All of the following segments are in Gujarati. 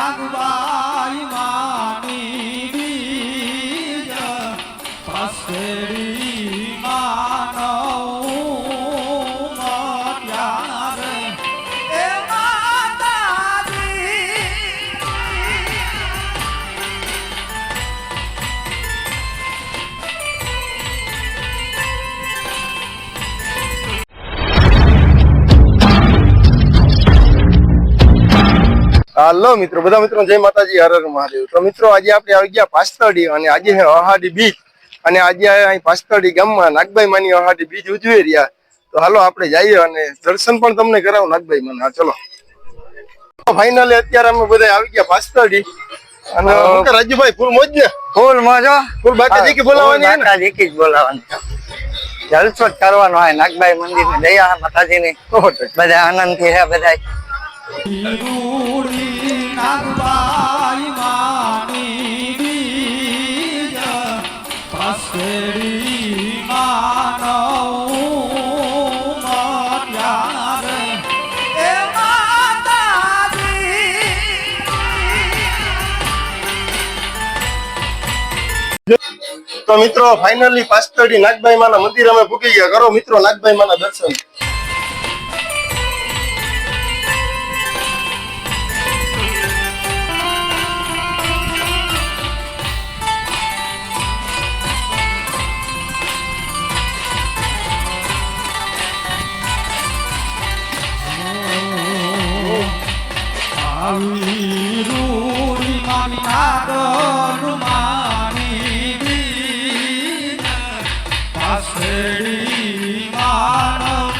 નાગબાઈ માની બીજ પસેડી માનવ મટ્યા રે એ માતાજી હાલો મિત્રો, બધા મિત્રો જય માતાજી, હર હર મહાદેવ। તો મિત્રો આજે આપણે આવી ગયા પાસ્તરડી અને આજે છે અહાડી બીજ અને આજે અહીં પાસ્તરડી ગામમાં નાગબાઈ માની અહાડી બીજ ઉજવી રહ્યા। તો હાલો આપણે જઈએ અને દર્શન પણ તમને કરાવો નાગબાઈ માના। ચલો ફાઇનલી અત્યારે અમે બધા આવી ગયા પાસ્તરડી અને રાજુભાઈ ફૂલ મોજ ને? ફૂલ મોજો, ફૂલ બાકાજી કે બોલાવવાની હે ને? બાકાજી કે બોલાવવાની, જલસો કરવાનો હોય નાગબાઈ મંદિર ની દયા માતાજી ની, બધા આનંદ થી હે બધા। નાગબાઈ માની બીજ પસેડી માનવ મટ્યા રે એ માતાજી। તો મિત્રો ફાઇનલી પાસ્તરડી નાગબાઈ માના મંદિર અમે પૂકી ગયા। કરો મિત્રો નાગબાઈ માના દર્શન। રૂડી માની નાગર માની બીજ પાસેડી માનવ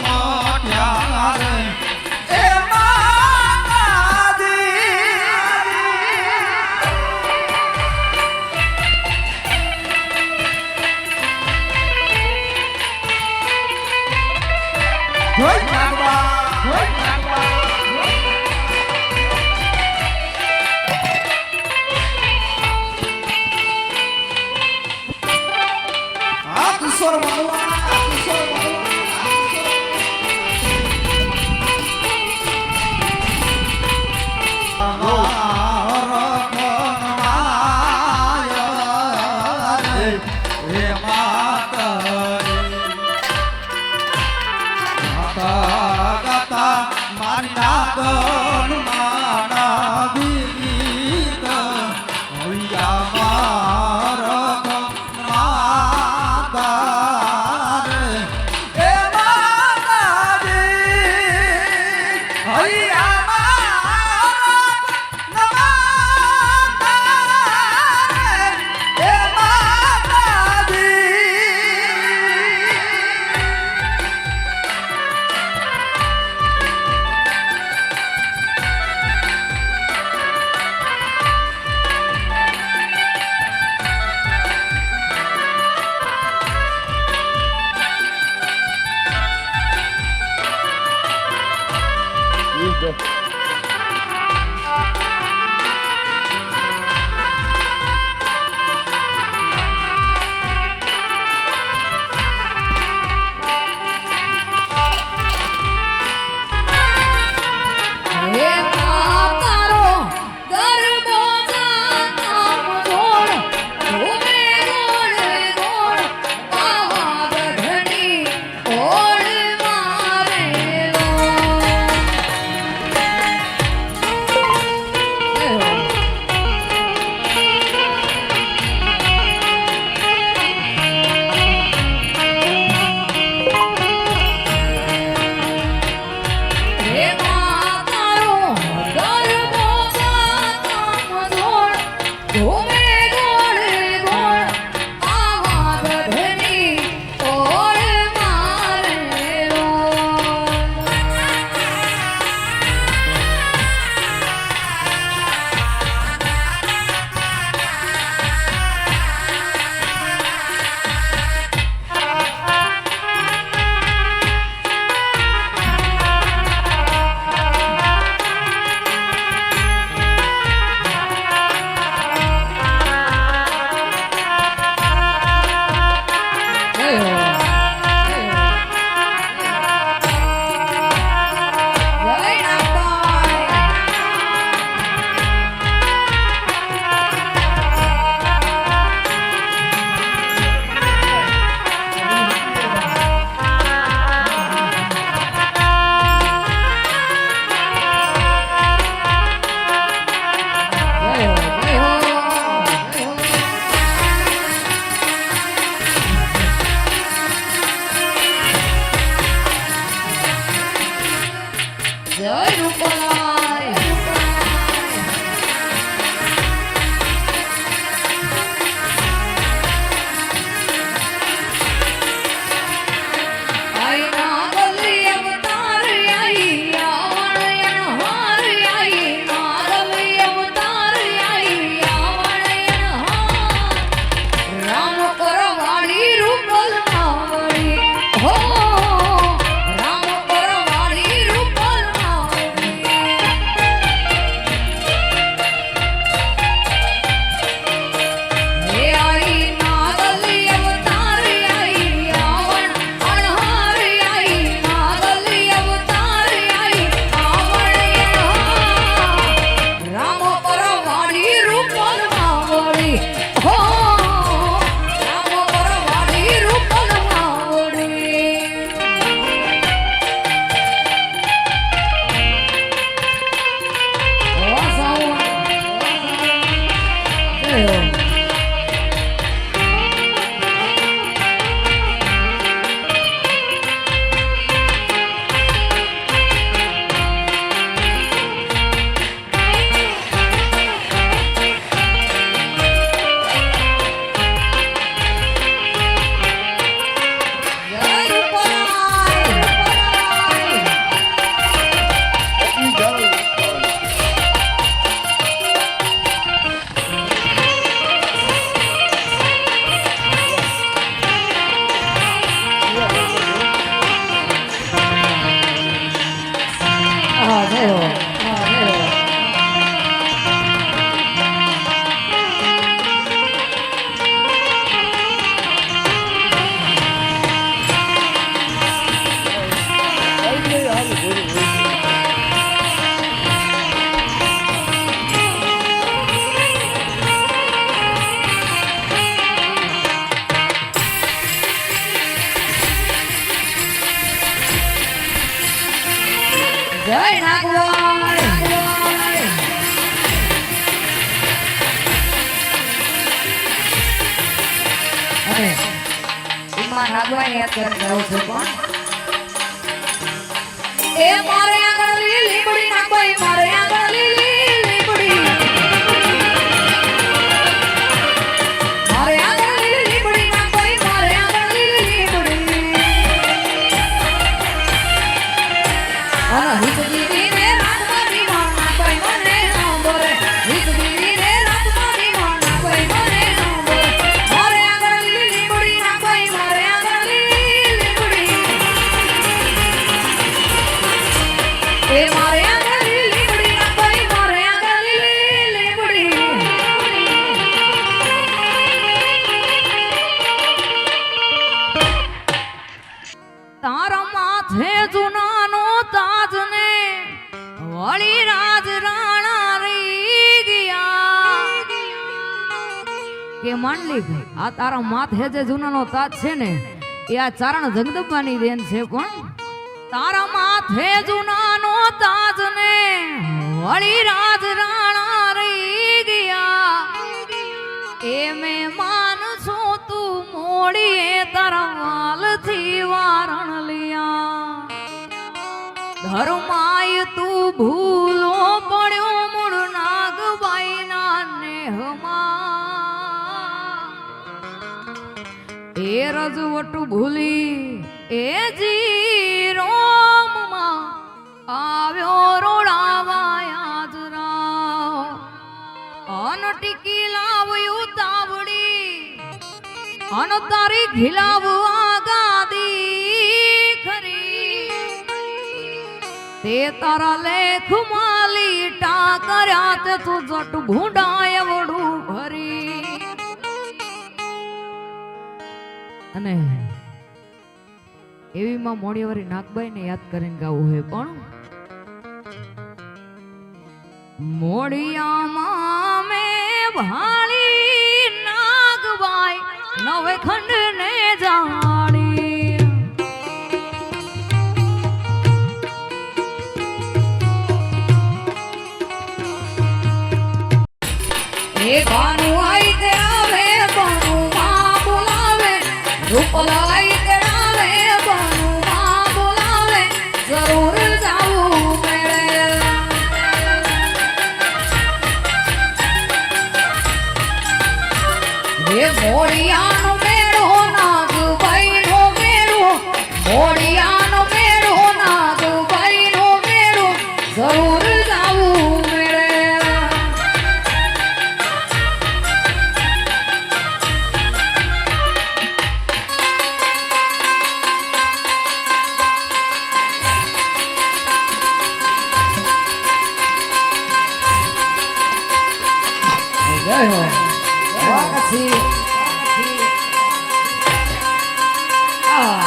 મટ્યા રે એ મારી નાગર માના બીજ હૈયા મારખ માતા રે એ માતાજી હૈયા મારખ માતા રે એ માતાજી। જય રૂપલાય આઈ ના ગલી અવતાર આઈ આવણ હાર આઈ ના ગલી અવતાર આઈ આવણ હાર રામ પરવાડી રૂપલ માવડી હો રામ પરવાડી રૂપલ માવડી હે આઈ ના ગલી અવતાર આઈ આવણ અણહાર આઈ ના ગલી અવતાર આઈ આવણ રામ પરવાડી રૂપલ માવડી હો રામ પરવાડી રૂપલ માવડી ઓ સાવણ જય રૂપલાય હા જય હો હા જય હો જય નાગવાય અને એમાં નાગવાય યાદ કરીને આવું છે પણ એ મારે આગળ લીલી નાગવાય મારે આગળ લીલી મારે આગળ લીલી નાગવાય મારે આગળ લીલી અને હિત દીદી રે રાતમાં માના કોઈ મને ન બોલે હિત દીદી રે રાતમાં માના કોઈ મને ન બોલે મારે આગળ લીલી બુડી ના કોઈ મારે આગળ લીલી બુડી એ મારે આગળ લીલી બુડી ના કોઈ મારે આગળ લીલી બુડી તારા માથે જુનાનો તાજ ને વળી રાજ રાણા રહી ગયા કે માંડલી ભાઈ આ તારા માથે જે જુનાનો તાજ છે ને એ આ ચારણ જગદંબાની દેન છે પણ તારા માથે જુનાનો તાજ ને વળી રાજ રાણા રહી ગયા એ મેં માન છું તું મોડીએ તારા વાલથી વારણ લિયા ધર્માય તું ભૂલો પડ્યો મૂળ નાગબાઈ ના નેહમાં એ રજવટ ભૂલી એ જી રોમમાં આવ્યો રોડાવાયા જરા અન ટીકી લાવ્યું તાવડી અન તારી ખીલાવવા ગાદી ખરી તે તારા લેખ માલી ટા કર્યા તે તું જટ ભૂંડાય વડું ભરી અને એવી માં મોડિયાવાળી નાગબાઈ ને યાદ કરીને ગાવું હે પણ મોડિયામાં મેં ભાળી નાગબાઈ નવે ખંડ ને જાણી એ બાનું આઈ તે આવે બાનું માં બોલાવે રૂપલાઈ તે આવે બાનું માં બોલાવે જરૂર જાવું મેળે જય હો વાકસી આ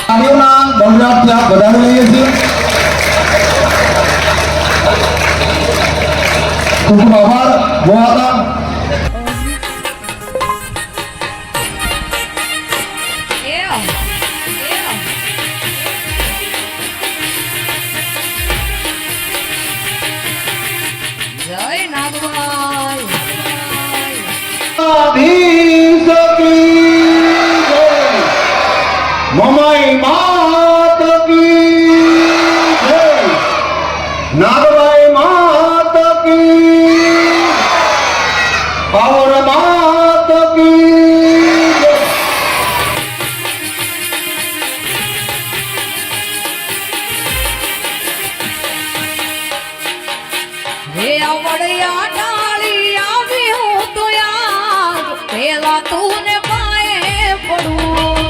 તાળીઓના ગણરાજથી આપ વધાવી લઈએ છીએ. ખૂબ ખૂબ આભાર મોહાતા. જય નાગભાઈ મમાઈ માત કી જય. નાગભાઈ માત કી, પાવર માત કી જય. હે આવડિયા ડાળી આવી હું તો યાદ પેલા તું ને પાયે પડું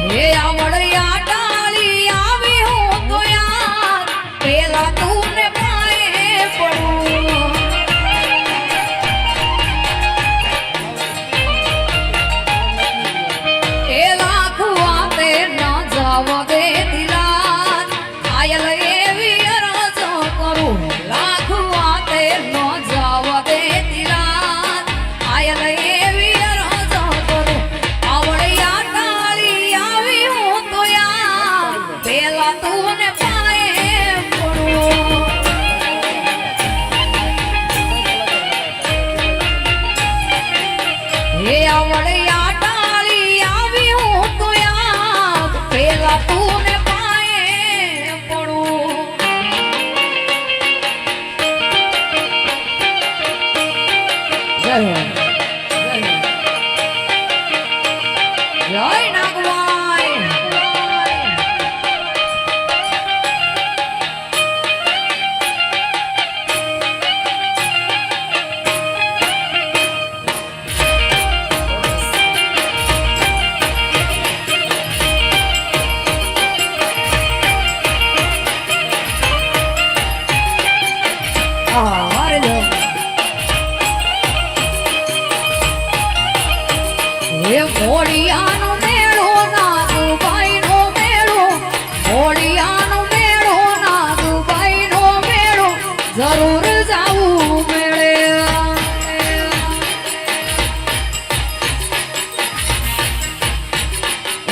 હે આવડિયા ડાળી આવી હું તો યાદ પેલા તું ને પાયે પડું એ લાખુઆ તે ન જાવ દે દિલાન આયલ એવી અરજ કરું લાખુઆ તે ન જાવ દે દિલાન આયલ એવી અરજ કરું આવડિયા ટાળી આવી હું તો યાર પેલા તું ને પાયે પડું હે આવડિયા ટાળી આવી હું તો યાદ પેલા તું ને પાયે પડું જય હો જય નાગભાઈ હારે લો હે ઘોડિયાનો મેળો નાગભાઈનો મેળો ઘોડિયાનો મેળો નાગભાઈનો મેળો જરૂર જાવું મેળે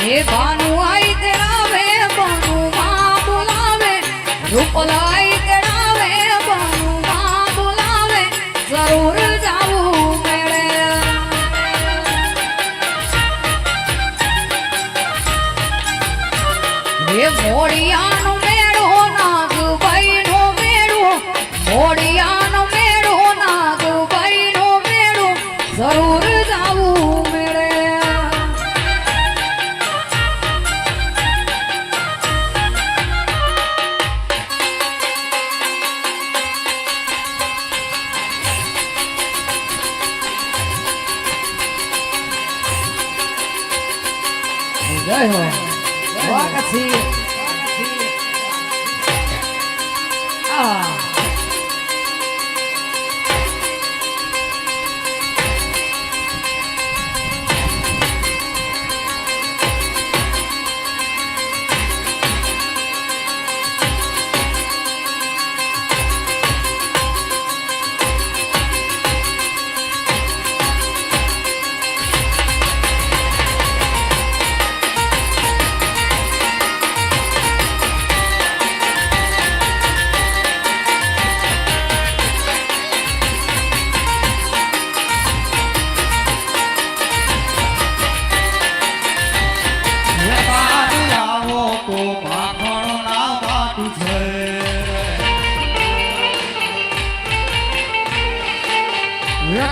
હે ભાનુ આઈ તેડાવે ભાનુ માં બોલાવે રૂપલાઈ તેડાવે ભાનુ માં બોલાવે જરૂર જાવું મેળે હે મોડિયાનો મેળો નાગભાઈનો મેળો મોડિયાનો મેળો નાગભાઈનો મેળો જરૂર જાવું મેળે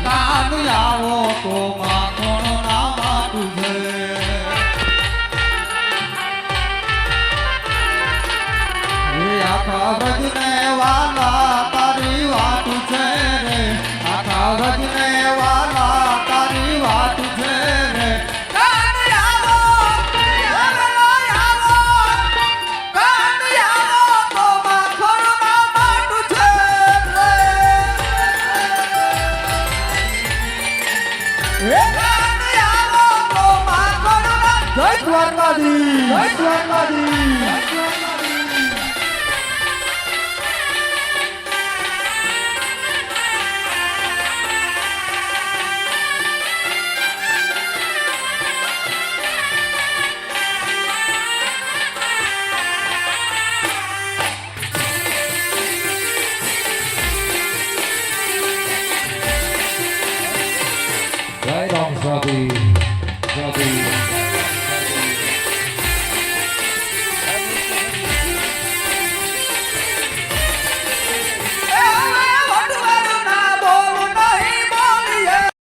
કાન આવો તો માખણ ના વાટું છે આખા વ્રજને વાલા તારી વાટું છે રે આખા વ્રજને વાલા તારી વાટું છે રે કાન આવો કાન આવો તો માખણ ના વાટું છે રે કાન આવો તો માખણ ના જય દ્વારકાધીશ જય દ્વારકાધીશ જય રામ સ્વામી સ્વામી